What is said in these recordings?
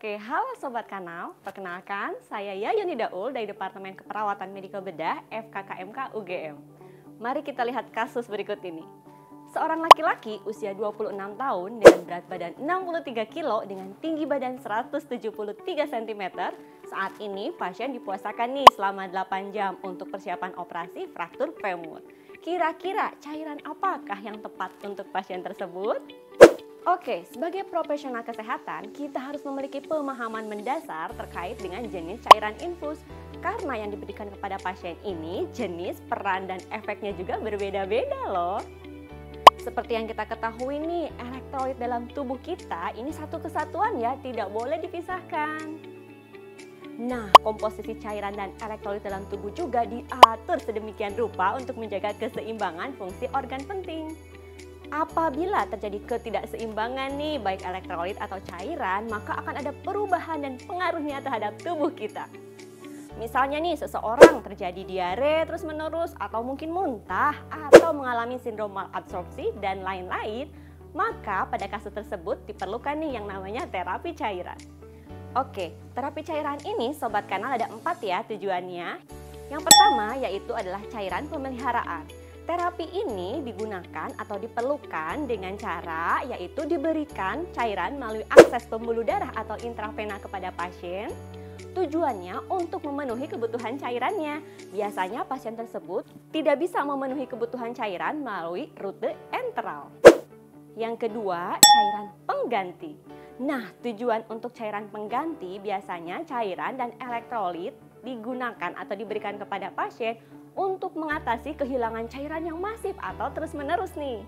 Oke, halo Sobat Kanal. Perkenalkan, saya Yayuni Daul dari Departemen Keperawatan Medikal Bedah FKKMK UGM. Mari kita lihat kasus berikut ini. Seorang laki-laki usia 26 tahun dengan berat badan 63 kilo dengan tinggi badan 173 cm. Saat ini pasien dipuasakan nih selama 8 jam untuk persiapan operasi fraktur femur. Kira-kira cairan apakah yang tepat untuk pasien tersebut? Oke, sebagai profesional kesehatan, kita harus memiliki pemahaman mendasar terkait dengan jenis cairan infus. Karena yang diberikan kepada pasien ini, jenis, peran, dan efeknya juga berbeda-beda loh. Seperti yang kita ketahui nih, elektrolit dalam tubuh kita ini satu kesatuan ya, tidak boleh dipisahkan. Nah, komposisi cairan dan elektrolit dalam tubuh juga diatur sedemikian rupa untuk menjaga keseimbangan fungsi organ penting. Apabila terjadi ketidakseimbangan nih, baik elektrolit atau cairan, maka akan ada perubahan dan pengaruhnya terhadap tubuh kita. Misalnya nih, seseorang terjadi diare terus-menerus atau mungkin muntah atau mengalami sindrom malabsorpsi dan lain-lain, maka pada kasus tersebut diperlukan nih yang namanya terapi cairan. Oke, terapi cairan ini Sobat Kanal ada 4 ya tujuannya. Yang pertama yaitu adalah cairan pemeliharaan. Terapi ini digunakan atau diperlukan dengan cara yaitu diberikan cairan melalui akses pembuluh darah atau intravena kepada pasien. Tujuannya untuk memenuhi kebutuhan cairannya. Biasanya pasien tersebut tidak bisa memenuhi kebutuhan cairan melalui rute enteral. Yang kedua, cairan pengganti. Nah, tujuan untuk cairan pengganti biasanya cairan dan elektrolit digunakan atau diberikan kepada pasien untuk mengatasi kehilangan cairan yang masif atau terus-menerus nih.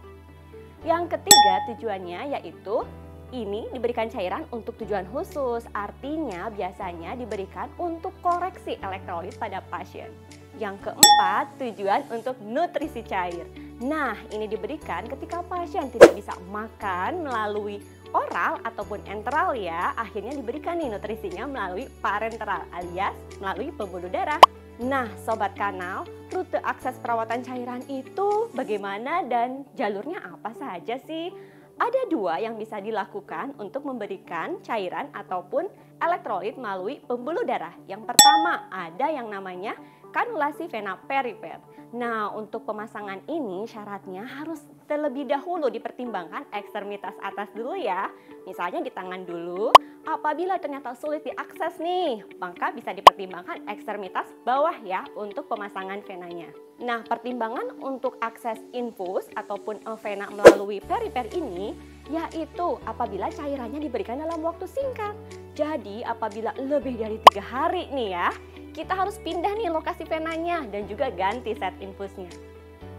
Yang ketiga tujuannya yaitu ini diberikan cairan untuk tujuan khusus, artinya biasanya diberikan untuk koreksi elektrolit pada pasien. Yang keempat, tujuan untuk nutrisi cair. Nah, ini diberikan ketika pasien tidak bisa makan melalui oral ataupun enteral ya, akhirnya diberikan nih nutrisinya melalui parenteral alias melalui pembuluh darah. Nah, Sobat Kanal, rute akses perawatan cairan itu bagaimana dan jalurnya apa saja sih? Ada 2 yang bisa dilakukan untuk memberikan cairan ataupun elektrolit melalui pembuluh darah. Yang pertama, ada yang namanya kanulasi vena perifer. Nah, untuk pemasangan ini syaratnya harus terlebih dahulu dipertimbangkan ekstremitas atas dulu ya. Misalnya di tangan dulu. Apabila ternyata sulit diakses nih, maka bisa dipertimbangkan ekstremitas bawah ya untuk pemasangan venanya. Nah, pertimbangan untuk akses infus ataupun vena melalui perifer ini yaitu apabila cairannya diberikan dalam waktu singkat. Jadi apabila lebih dari 3 hari nih ya, kita harus pindah nih lokasi venanya dan juga ganti set infusnya.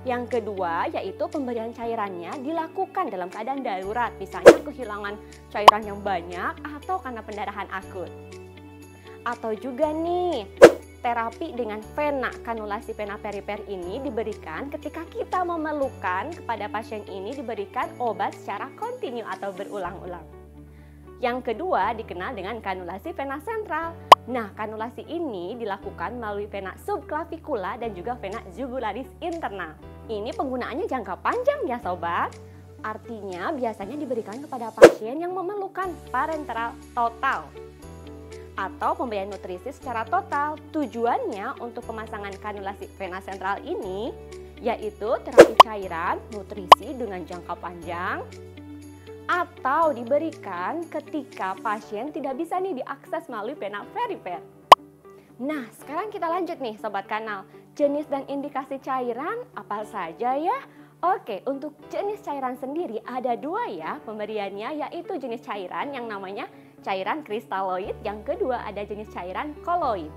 Yang kedua yaitu pemberian cairannya dilakukan dalam keadaan darurat, misalnya kehilangan cairan yang banyak atau karena pendarahan akut. Atau juga nih, terapi dengan vena kanulasi vena perifer ini diberikan ketika kita memerlukan kepada pasien ini diberikan obat secara kontinu atau berulang-ulang. Yang kedua dikenal dengan kanulasi vena sentral. Nah, kanulasi ini dilakukan melalui vena subclavikula dan juga vena jugularis internal. Ini penggunaannya jangka panjang ya Sobat. Artinya biasanya diberikan kepada pasien yang memerlukan parenteral total atau pemberian nutrisi secara total. Tujuannya untuk pemasangan kanulasi vena sentral ini yaitu terapi cairan, nutrisi dengan jangka panjang, atau diberikan ketika pasien tidak bisa nih diakses melalui vena perifer. Nah, sekarang kita lanjut nih Sobat Kanal. Jenis dan indikasi cairan apa saja ya? Oke, untuk jenis cairan sendiri ada 2 ya pemberiannya, yaitu jenis cairan yang namanya cairan kristaloid, yang kedua ada jenis cairan koloid.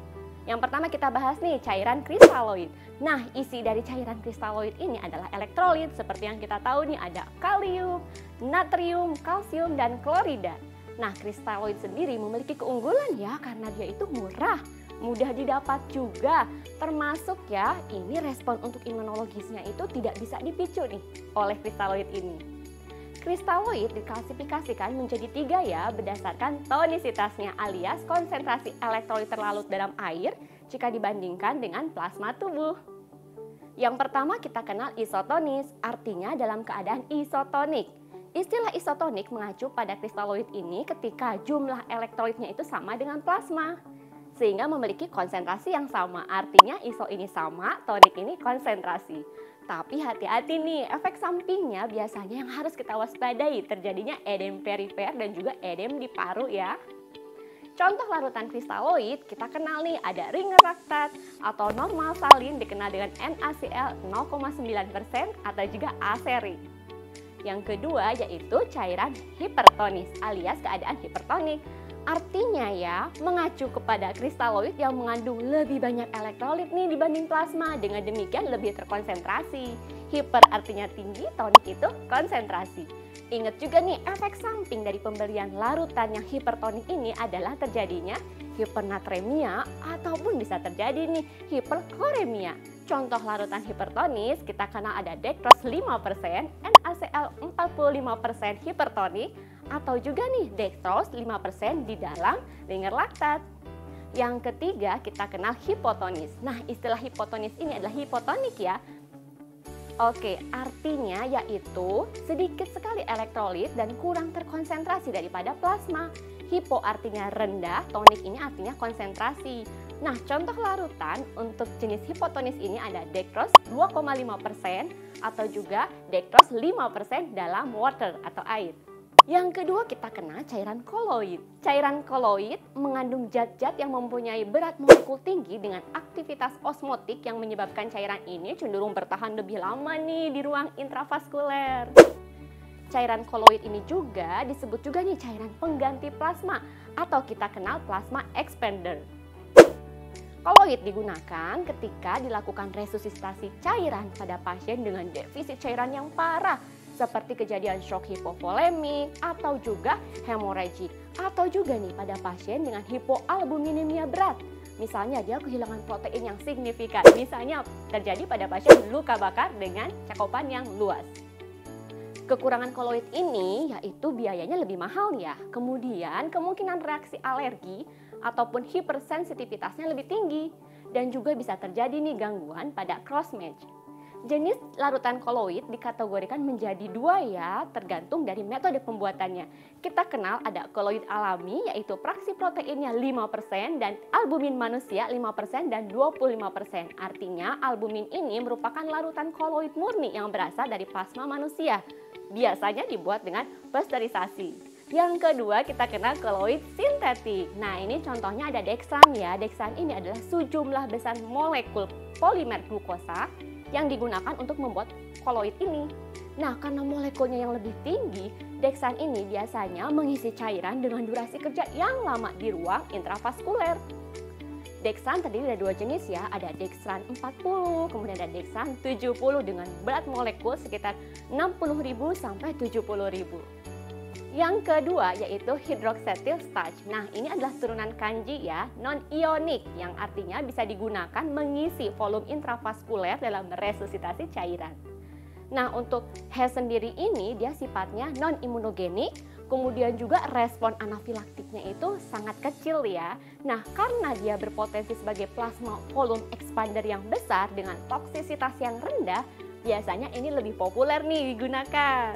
Yang pertama kita bahas nih cairan kristaloid. Nah, isi dari cairan kristaloid ini adalah elektrolit seperti yang kita tahu nih ada kalium, natrium, kalsium, dan klorida. Nah, kristaloid sendiri memiliki keunggulan ya karena dia itu murah, mudah didapat juga, termasuk ya ini respon untuk imunologisnya itu tidak bisa dipicu nih oleh kristaloid ini. Kristaloid diklasifikasikan menjadi 3 ya berdasarkan tonisitasnya alias konsentrasi elektrolit terlarut dalam air jika dibandingkan dengan plasma tubuh. Yang pertama kita kenal isotonis, artinya dalam keadaan isotonik. Istilah isotonik mengacu pada kristaloid ini ketika jumlah elektrolitnya itu sama dengan plasma, sehingga memiliki konsentrasi yang sama. Artinya iso ini sama, tonik ini konsentrasi. Tapi hati-hati nih, efek sampingnya biasanya yang harus kita waspadai, terjadinya edem perifer dan juga edem di paru ya. Contoh larutan kristaloid kita kenal nih, ada ring laktat atau normal salin dikenal dengan NaCl 0,9% atau juga aserik. Yang kedua yaitu cairan hipertonis alias keadaan hipertonik. Artinya ya, mengacu kepada kristaloid yang mengandung lebih banyak elektrolit nih dibanding plasma. Dengan demikian lebih terkonsentrasi. Hiper artinya tinggi, tonik itu konsentrasi. Ingat juga nih, efek samping dari pemberian larutan yang hipertonik ini adalah terjadinya hipernatremia ataupun bisa terjadi nih hiperkloremia. Contoh larutan hipertonis kita kenal ada dextrose 5%, NaCl 45% hipertonik, atau juga nih dextrose 5% di dalam ringer laktat. Yang ketiga kita kenal hipotonis. Nah, istilah hipotonis ini adalah hipotonik ya. Oke, artinya yaitu sedikit sekali elektrolit dan kurang terkonsentrasi daripada plasma. Hipo artinya rendah, tonik ini artinya konsentrasi. Nah, contoh larutan untuk jenis hipotonis ini ada dextrose 2,5% atau juga dextrose 5% dalam water atau air. Yang kedua kita kenal cairan koloid. Cairan koloid mengandung zat-zat yang mempunyai berat molekul tinggi dengan aktivitas osmotik yang menyebabkan cairan ini cenderung bertahan lebih lama nih di ruang intravaskuler. Cairan koloid ini juga disebut juga nih cairan pengganti plasma atau kita kenal plasma expander. Koloid digunakan ketika dilakukan resusitasi cairan pada pasien dengan defisit cairan yang parah, seperti kejadian shock hipovolemik atau juga hemoragik, atau juga nih pada pasien dengan hipoalbuminemia berat. Misalnya dia kehilangan protein yang signifikan, misalnya terjadi pada pasien luka bakar dengan cakupan yang luas. Kekurangan koloid ini yaitu biayanya lebih mahal ya. Kemudian kemungkinan reaksi alergi ataupun hipersensitivitasnya lebih tinggi dan juga bisa terjadi nih gangguan pada cross match. Jenis larutan koloid dikategorikan menjadi dua ya, tergantung dari metode pembuatannya. Kita kenal ada koloid alami yaitu fraksi proteinnya 5% dan albumin manusia 5% dan 25%. Artinya albumin ini merupakan larutan koloid murni yang berasal dari plasma manusia. Biasanya dibuat dengan pasteurisasi. Yang kedua kita kenal koloid sintetik. Nah, ini contohnya ada dextran ya. Dextran ini adalah sejumlah besar molekul polimer glukosa yang digunakan untuk membuat koloid ini. Nah, karena molekulnya yang lebih tinggi, dextran ini biasanya mengisi cairan dengan durasi kerja yang lama di ruang intravaskuler. Dextran terdiri dari dua jenis ya, ada dextran 40, kemudian ada dextran 70 dengan berat molekul sekitar 60.000 sampai 70.000. Yang kedua yaitu hidroksetil starch. Nah, ini adalah turunan kanji ya, non-ionik yang artinya bisa digunakan mengisi volume intravaskuler dalam resusitasi cairan. Nah, untuk HES sendiri ini dia sifatnya non-imunogenik, kemudian juga respon anafilaktiknya itu sangat kecil ya. Nah, karena dia berpotensi sebagai plasma volume expander yang besar dengan toksisitas yang rendah, biasanya ini lebih populer nih digunakan.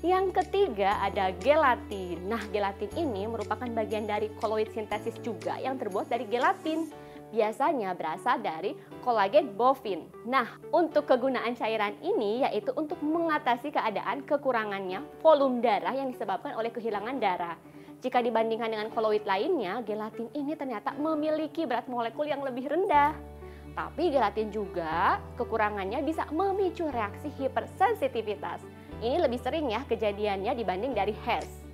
Yang ketiga ada gelatin. Nah, gelatin ini merupakan bagian dari koloid sintesis juga yang terbuat dari gelatin. Biasanya berasal dari kolagen bovin. Nah, untuk kegunaan cairan ini yaitu untuk mengatasi keadaan kekurangannya volume darah yang disebabkan oleh kehilangan darah. Jika dibandingkan dengan koloid lainnya, gelatin ini ternyata memiliki berat molekul yang lebih rendah. Tapi gelatin juga kekurangannya bisa memicu reaksi hipersensitivitas. Ini lebih sering ya kejadiannya dibanding dari HES.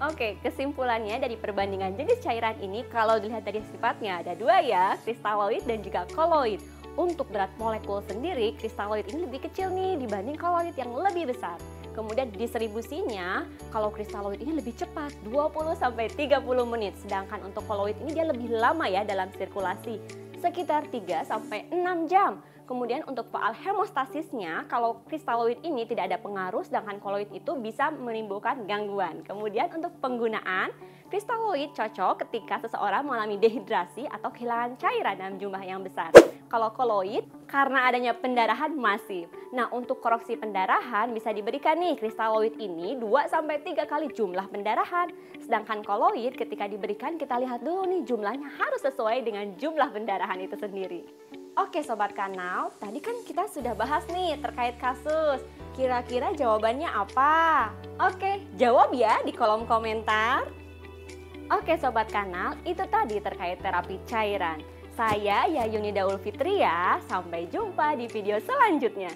Oke, kesimpulannya dari perbandingan jenis cairan ini kalau dilihat dari sifatnya ada dua ya, kristaloid dan juga koloid. Untuk berat molekul sendiri, kristaloid ini lebih kecil nih dibanding koloid yang lebih besar. Kemudian distribusinya, kalau kristaloid ini lebih cepat, 20-30 menit. Sedangkan untuk koloid ini dia lebih lama ya dalam sirkulasi, sekitar 3-6 jam. Kemudian untuk soal hemostasisnya, kalau kristaloid ini tidak ada pengaruh, sedangkan koloid itu bisa menimbulkan gangguan. Kemudian untuk penggunaan, kristaloid cocok ketika seseorang mengalami dehidrasi atau kehilangan cairan dalam jumlah yang besar. Kalau koloid, karena adanya pendarahan masif. Nah, untuk koreksi pendarahan bisa diberikan nih kristaloid ini 2-3 kali jumlah pendarahan. Sedangkan koloid ketika diberikan kita lihat dulu nih jumlahnya harus sesuai dengan jumlah pendarahan itu sendiri. Oke Sobat Kanal, tadi kan kita sudah bahas nih terkait kasus. Kira-kira jawabannya apa? Oke, jawab ya di kolom komentar. Oke Sobat Kanal, itu tadi terkait terapi cairan. Saya Yayuni Daul Fitria, sampai jumpa di video selanjutnya.